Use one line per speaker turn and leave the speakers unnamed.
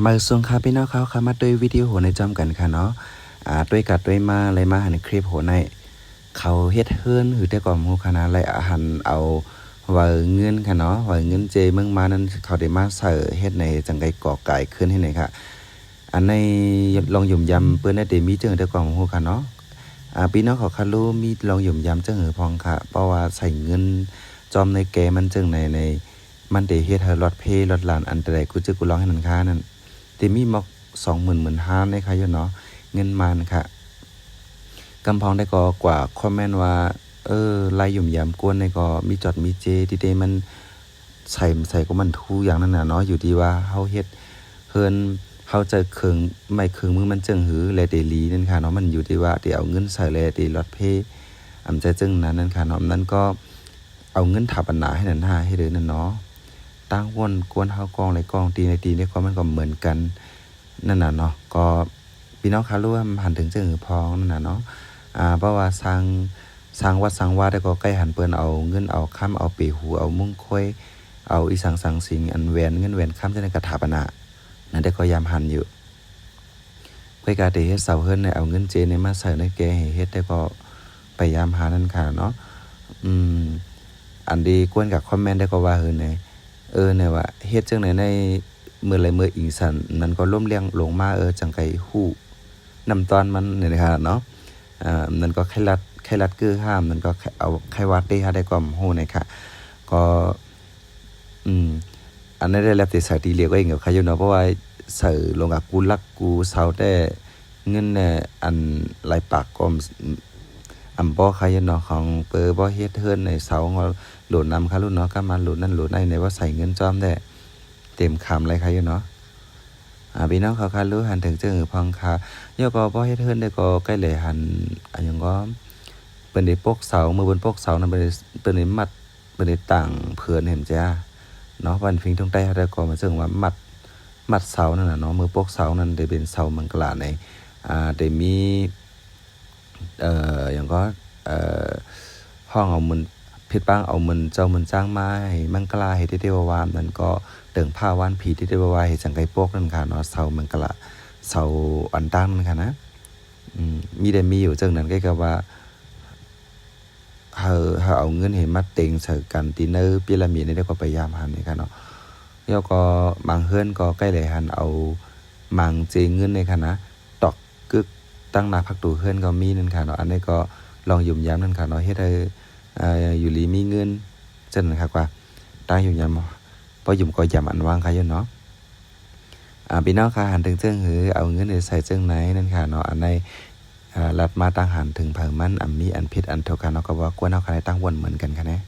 มาส่งค่ะพี่น้องเขาค่ะมาด้วยวิดีโอในจำกันค่ะเนาะด้วยกัดด้วยมาอะไรมาหันคลิปโหในเขาเฮ็ดเฮือนหรือแต่ก่อนหมู่คณะอะไรอาหารเอาว่าเงินค่ะเนาะว่าเงินเจเมืองมานั้นเขาได้มาใส่เฮ็ดในจังไกก่อไก่ขึ้นให้ไหนค่ะอันในลองหยุ่มยำเปิ้นได้มีเจิงแต่ก่อนหมู่ค่ะเนาะพี่น้องเขาคารู้มีลองหยุ่มยำเจิงหือพองค่ะเพราะว่าใส่เงินจอมในแกมันเจิงในมันได้เฮ็ดให้รถเพรถลานอันใดกูจึกูร้องให้นันค่านั่นแต่มีมอก20,000 15,000ได้ค่ะอยู่เนาะเงินมันค่ะกำพองได้ก็กว่าคอมเมนต์ว่าลายหยุ่มยำกวนในก็มีจอดมีเจที่เดมันใส่ก็มันทูอย่างนั้นน่ะเนาะอยู่ที่ว่าเฮาเฮ็ดเฮินเฮาจะเครื่องไม่เครื่องมือมันจึงหือแลเดลีนั่นค่ะเนาะมันอยู่ที่ว่าที่เอาเงินใส่แลที่รถเพอำใจจึงนั้นนั่นค่ะเนาะนั้นก็เอาเงินถาปนาให้นั่นหาให้เลยนั่นเนาะตั้งวนกวนเฮากองเลยกองตีในตีในก็มันก็เหมือนกันนั่นน่ะเนาะก็พี่น้องคะรู้ว่าหันถึงจึงหือพองนั่นน่ะเนาะเพราะว่าสร้างวัดสร้างวาได้ก็ใกล้หันเปิ้นเอาเงินเอาค้ำเอาปีหูเอามุ่งค่อยเอาอีสังสิงอันแหวนเงินแหวนค้ำจะในกระถาปนานั่นได้ก็ยามหันอยู่เพื่อการเฮ็ดเสาเฮือนในเอาเงินเจในมาใส่ในแกให้เฮ็ดได้ก็พยายามหานั่นค่ะเนาะอันดีกวนกับคอมเมนต์ได้ก็ว่าเฮือนเนี่ยว่าเฮ็ดจังไหนในเมื่อไรเมื่ออิงสันนั้นก็ล้มเลี้ยงลงมาจังไกฮู้นำตอนมันเนี่ยนะคะเนาะนั่นก็ไข้รัดคือห้ามนั่นก็เอาไข้วัดได้หาได้ก็โหนะค่ะก็อันนั้นได้แล้วแต่สายตีเรียกว่าเองกับใครอยู่เนาะเพราะว่าใส่ลงกับกูรักกูเซาแต่เงินเนี่ยอันหลายปากก็อำบ่ใครเนาะของเปอบ่เฮ็ดเฮือนในเสาของโหลดนำค่ะรุ่นเนาะก็มาโหลดนั่นโหลดในว่าใส่เงินจอมได้เต็มคำอะไรใครอยู่เนาะพี่น้องเขารู้หันถึงจึงพองค่ะย่อก็บ่เฮ็ดเฮือนได้ก็ใกล้เลยหันอันยังก็เปิ้นได้ปกเสามือบนปกเสานั้นเปิ้นได้มัดเปิ้นได้ตั้งเพื่อนเห็นจ้าเนาะวันฟิงตรงใต้เฮาได้ก็มาซึ่งว่ามัดเสานั่นน่ะเนาะมือปกเสานั้นได้เป็นเสามังกลาในได้มีอย่างก็ห้องเอามันผิดบ้างเอามันเจ้ามันจ้างมาให้มังกลาให้เทววามนั่นก็เติงผ้าวานผีที่เทววาให้จังไกโปกนั่นค่ะเนาะเสามังกลาเสาอันตั้งนั่นค่ะนะมีอยู่จังนั้นก็ว่าเฮาเอาเงินให้มาเต็งใส่กันตีเนอร์พีระมิดนี่ได้ก็พยายามหันนี่ค่ะเนาะแล้วก็บางเฮือนก็ใกล้เลยหันเอามังเจเงินในค่ะนะตอกกึกตั้งหน้าพักตูเฮือนก็มีนั่นค่ะเนาะอันนี้ก็ลองยุ่มย้ำนั่นค่ะเนาะเฮ็ดให้อยู่ลีมีเงินจังนั้นค่ะกว่าตายยุ่มย้ำพอยุ่มก็ย้ำอันวางค่ะอยู่เนาะพี่น้องค่ะหันถึงเจ้งหือเอาเงินใส่เจ้งไหนนั่นค่ะเนาะอันในรัดมาตั้งหันถึงเพิ่งมันมีอันพิษอันเท่ากันเนาะก็ว่ากวนเอาใครตั้งวนเหมือนกันค่ะนะ